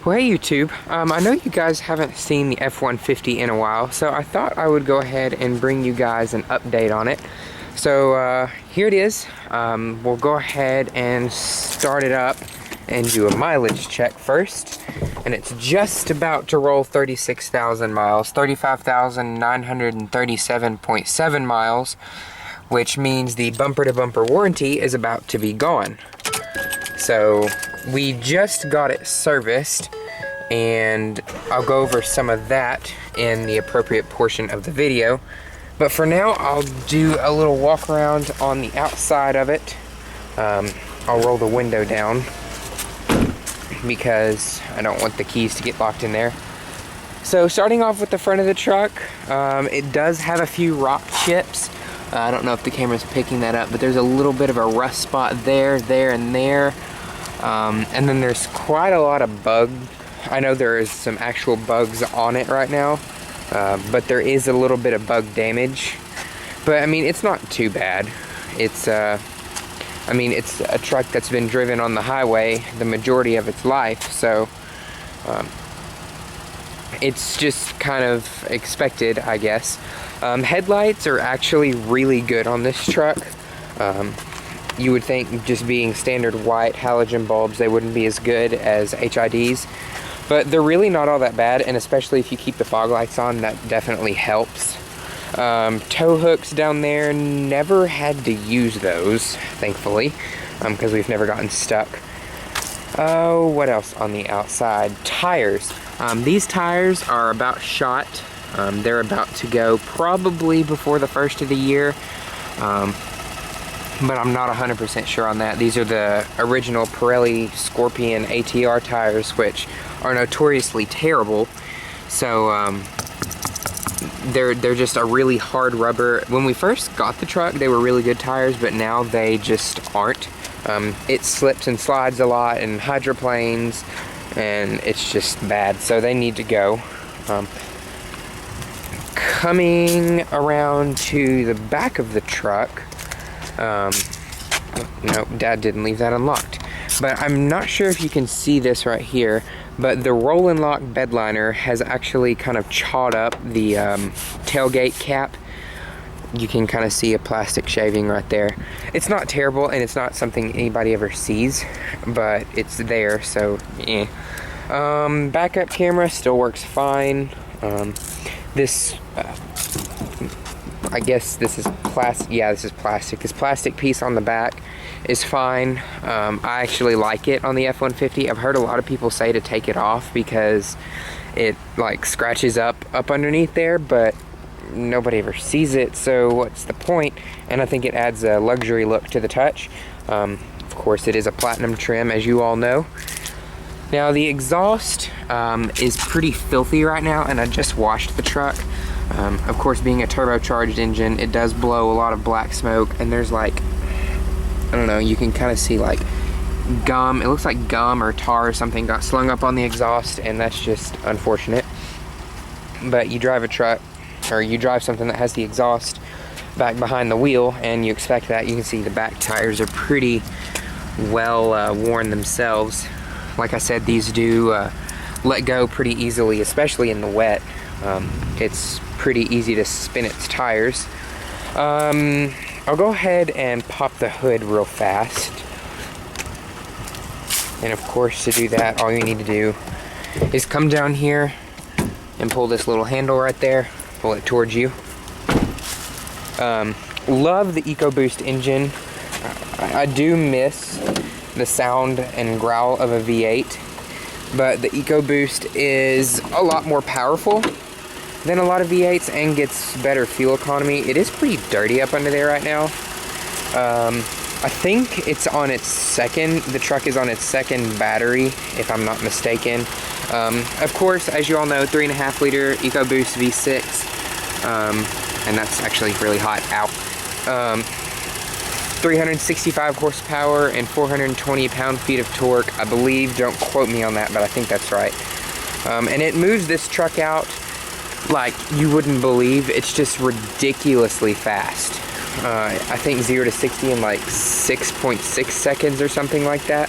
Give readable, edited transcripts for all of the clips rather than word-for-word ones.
Well, hey YouTube, I know you guys haven't seen the F-150 in a while, so I thought I would go ahead and bring you guys an update on it. So here it is. We'll go ahead and start it up and do a mileage check first. And it's just about to roll 36,000 miles, 35,937.7 miles, which means the bumper-to-bumper warranty is about to be gone. So we just got it serviced, and I'll go over some of that in the appropriate portion of the video. But for now, I'll do a little walk around on the outside of it. I'll roll the window down because I don't want the keys to get locked in there. So starting off with the front of the truck, it does have a few rock chips. I don't know if the camera's picking that up, but there's a little bit of a rust spot there, and there. And then there's quite a lot of bug. I know there is some actual bugs on it right now, but there is a little bit of bug damage. But I mean, it's not too bad. It's I mean, it's a truck that's been driven on the highway the majority of its life, so it's just kind of expected, I guess. Headlights are actually really good on this truck. You would think just being standard white halogen bulbs, they wouldn't be as good as HIDs, but they're really not all that bad, and especially if you keep the fog lights on, that definitely helps. Tow hooks down there, never had to use those, thankfully, because we've never gotten stuck. Oh, what else on the outside? Tires. These tires are about shot. They're about to go probably before the first of the year, but I'm not 100% sure on that. These are the original Pirelli Scorpion ATR tires, which are notoriously terrible. So they're just a really hard rubber. When we first got the truck, they were really good tires, but now they just aren't. It slips and slides a lot and hydroplanes, and it's just bad, so they need to go. Coming around to the back of the truck, no, Dad didn't leave that unlocked, but I'm not sure if you can see this right here, but the roll and lock bed liner has actually kind of chawed up the tailgate cap. You can kind of see a plastic shaving right there. It's not terrible, and it's not something anybody ever sees, but it's there, so yeah. Backup camera still works fine. This I guess this is plastic. Yeah, this is plastic. This plastic piece on the back is fine. I actually like it on the F-150. I've heard a lot of people say to take it off because it like scratches up underneath there, but nobody ever sees it, so what's the point? And I think it adds a luxury look to the touch. Of course, it is a platinum trim, as you all know. Now the exhaust is pretty filthy right now, and I just washed the truck. Of course, being a turbocharged engine, it does blow a lot of black smoke, and there's like, I don't know, you can kind of see like gum. It looks like gum or tar or something got slung up on the exhaust, and that's just unfortunate. But you drive a truck, or you drive something that has the exhaust back behind the wheel, and you expect that. You can see the back tires are pretty well worn themselves. Like I said, these do let go pretty easily, especially in the wet. It's pretty easy to spin its tires. I'll go ahead and pop the hood real fast. And of course, to do that, all you need to do is come down here and pull this little handle right there, pull it towards you. Love the EcoBoost engine. I do miss the sound and growl of a V8, but the EcoBoost is a lot more powerful than a lot of V8s and gets better fuel economy. It is pretty dirty up under there right now. I think it's on its the truck is on its second battery, if I'm not mistaken. Of course, as you all know, 3.5 liter EcoBoost V6, and that's actually really hot, ow. 365 horsepower and 420 pound-feet of torque, I believe. Don't quote me on that, but I think that's right. And it moves this truck out like you wouldn't believe. It's just ridiculously fast. I think 0 to 60 in like 6.6 seconds or something like that.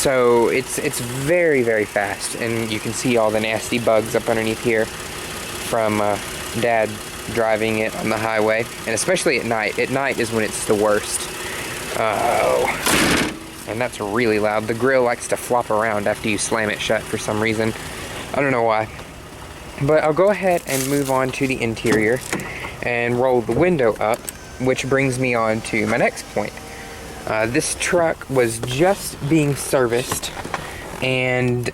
So it's very, very fast, and you can see all the nasty bugs up underneath here from Dad driving it on the highway, and especially at night. At night is when it's the worst. Oh, and that's really loud. The grill likes to flop around after you slam it shut for some reason. I don't know why. But I'll go ahead and move on to the interior and roll the window up, which brings me on to my next point. This truck was just being serviced, and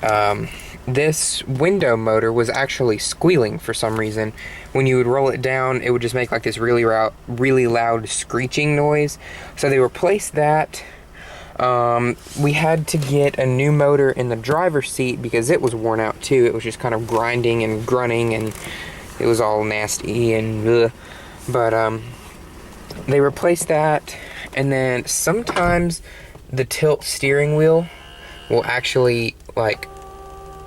this window motor was actually squealing for some reason. When you would roll it down, it would just make like this really loud screeching noise. So they replaced that. We had to get a new motor in the driver's seat because it was worn out too. It was just kind of grinding and grunting, and it was all nasty and ugh. But they replaced that, and then sometimes the tilt steering wheel will actually like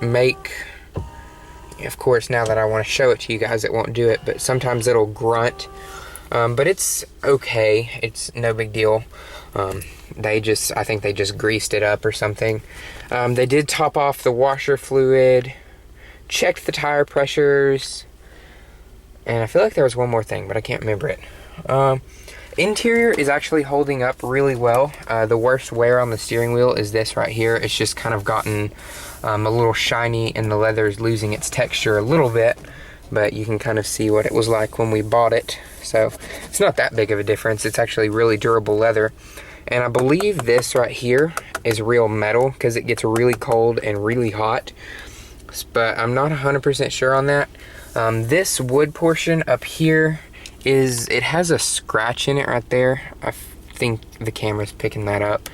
make, of course now that I want to show it to you guys it won't do it, but sometimes it'll grunt, but it's okay, it's no big deal. I think they just greased it up or something. They did top off the washer fluid, checked the tire pressures, and I feel like there was one more thing, but I can't remember it. Interior is actually holding up really well. The worst wear on the steering wheel is this right here. It's just kind of gotten a little shiny, and the leather is losing its texture a little bit, but you can kind of see what it was like when we bought it. So it's not that big of a difference. It's actually really durable leather. And I believe this right here is real metal because it gets really cold and really hot, but I'm not 100% sure on that. This wood portion up here it has a scratch in it right there. I think the camera's picking that up.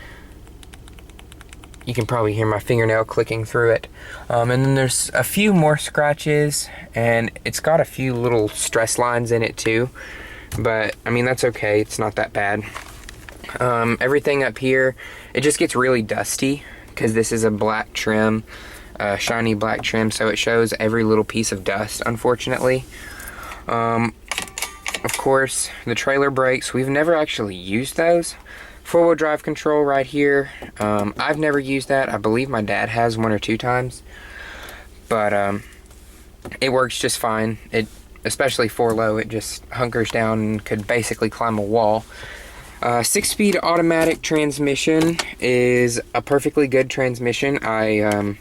You can probably hear my fingernail clicking through it. And then there's a few more scratches, and it's got a few little stress lines in it too. But I mean, that's okay, it's not that bad. Everything up here, it just gets really dusty because this is a black trim, shiny black trim, so it shows every little piece of dust, unfortunately. Of course, the trailer brakes, we've never actually used those. Four-wheel drive control right here, I've never used that. I believe my dad has 1 or 2 times, but it works just fine. Especially 4-low, it just hunkers down and could basically climb a wall. 6-speed automatic transmission is a perfectly good transmission. I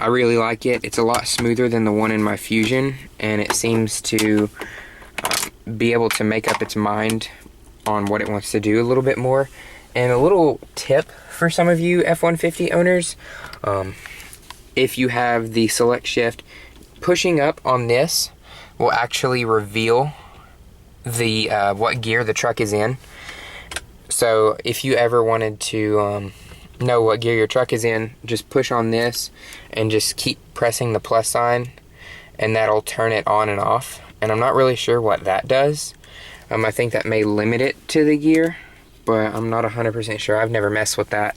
really like it. It's a lot smoother than the one in my Fusion, and it seems to be able to make up its mind on what it wants to do a little bit more. And a little tip for some of you F-150 owners, if you have the select shift, pushing up on this will actually reveal the what gear the truck is in. So if you ever wanted to know what gear your truck is in, just push on this and just keep pressing the plus sign, and that'll turn it on and off. And I'm not really sure what that does. I think that may limit it to the gear, but I'm not 100% sure. I've never messed with that.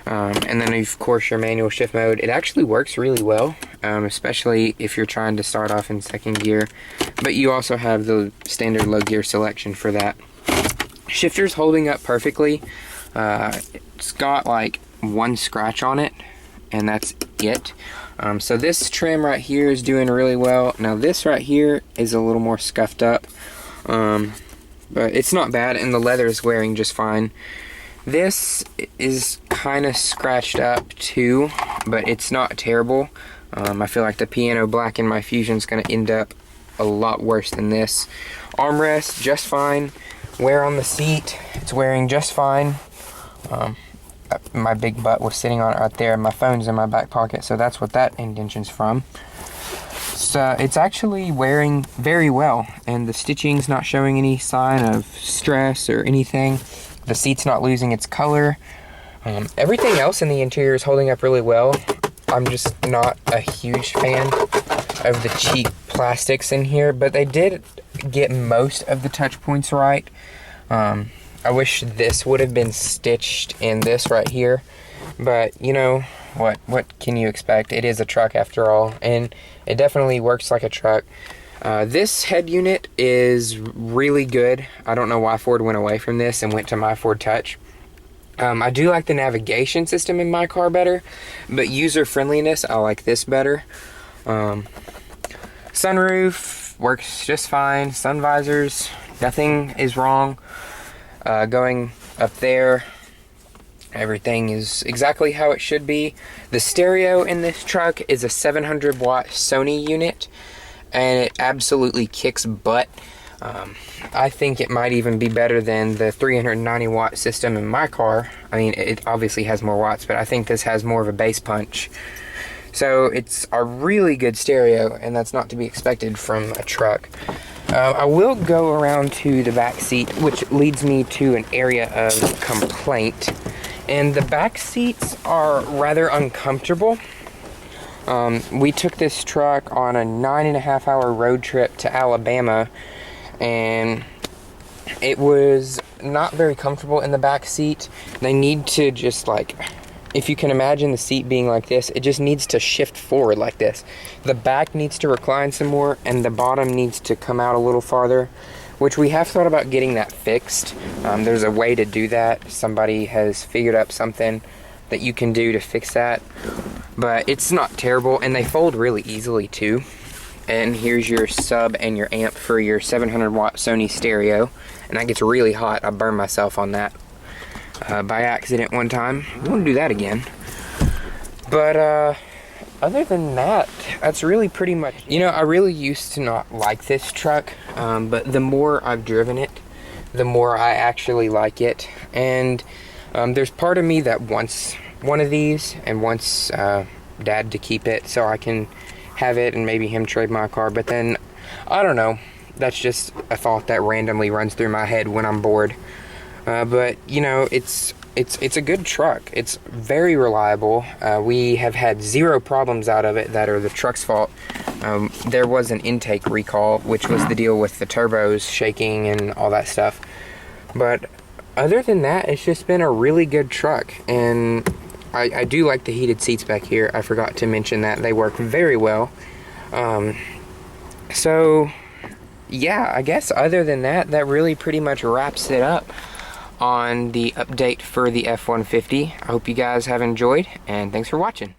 And then of course your manual shift mode, it actually works really well, especially if you're trying to start off in 2nd gear, but you also have the standard low gear selection for that. Shifter's holding up perfectly. It's got like 1 scratch on it, and that's it. So this trim right here is doing really well. Now this right here is a little more scuffed up, but it's not bad, and the leather is wearing just fine. This is kind of scratched up too, but it's not terrible. I feel like the piano black in my Fusion is going to end up a lot worse than this. Armrest, just fine. Wear on the seat, it's wearing just fine. My big butt was sitting on it right there. My phone's in my back pocket, so that's what that indention's from. So it's actually wearing very well, and the stitching's not showing any sign of stress or anything. The seat's not losing its color. Everything else in the interior is holding up really well. I'm just not a huge fan of the cheap plastics in here, but they did get most of the touch points right. I wish this would have been stitched in this right here, but you know what can you expect? It is a truck after all, and it definitely works like a truck. This head unit is really good. I don't know why Ford went away from this and went to my Ford Touch. I do like the navigation system in my car better, but user friendliness, I like this better. Sunroof works just fine. Sun visors, nothing is wrong. Going up there, everything is exactly how it should be. The stereo in this truck is a 700 watt Sony unit, and it absolutely kicks butt. I think it might even be better than the 390 watt system in my car. I mean, it obviously has more watts, but I think this has more of a bass punch. So it's a really good stereo, and that's not to be expected from a truck. I will go around to the back seat, which leads me to an area of complaint. And the back seats are rather uncomfortable. We took this truck on a 9.5 hour road trip to Alabama, and it was not very comfortable in the back seat. They need to just, like, if you can imagine the seat being like this, it just needs to shift forward like this. The back needs to recline some more, and the bottom needs to come out a little farther, which we have thought about getting that fixed. There's a way to do that. Somebody has figured out something that you can do to fix that, but it's not terrible, and they fold really easily too. And here's your sub and your amp for your 700 watt Sony stereo, and that gets really hot. I burned myself on that by accident one time. I won't do that again. But other than that, that's really pretty much, you know, I really used to not like this truck, but the more I've driven it, the more I actually like it. And there's part of me that wants one of these and wants Dad to keep it so I can have it and maybe him trade my car. But then, I don't know, that's just a thought that randomly runs through my head when I'm bored. But you know, it's a good truck. It's very reliable. We have had 0 problems out of it that are the truck's fault. There was an intake recall, which was the deal with the turbos shaking and all that stuff. But other than that, it's just been a really good truck. And I do like the heated seats back here. I forgot to mention that. They work very well. So yeah, I guess other than that, that really pretty much wraps it up on the update for the F-150. I hope you guys have enjoyed, and thanks for watching.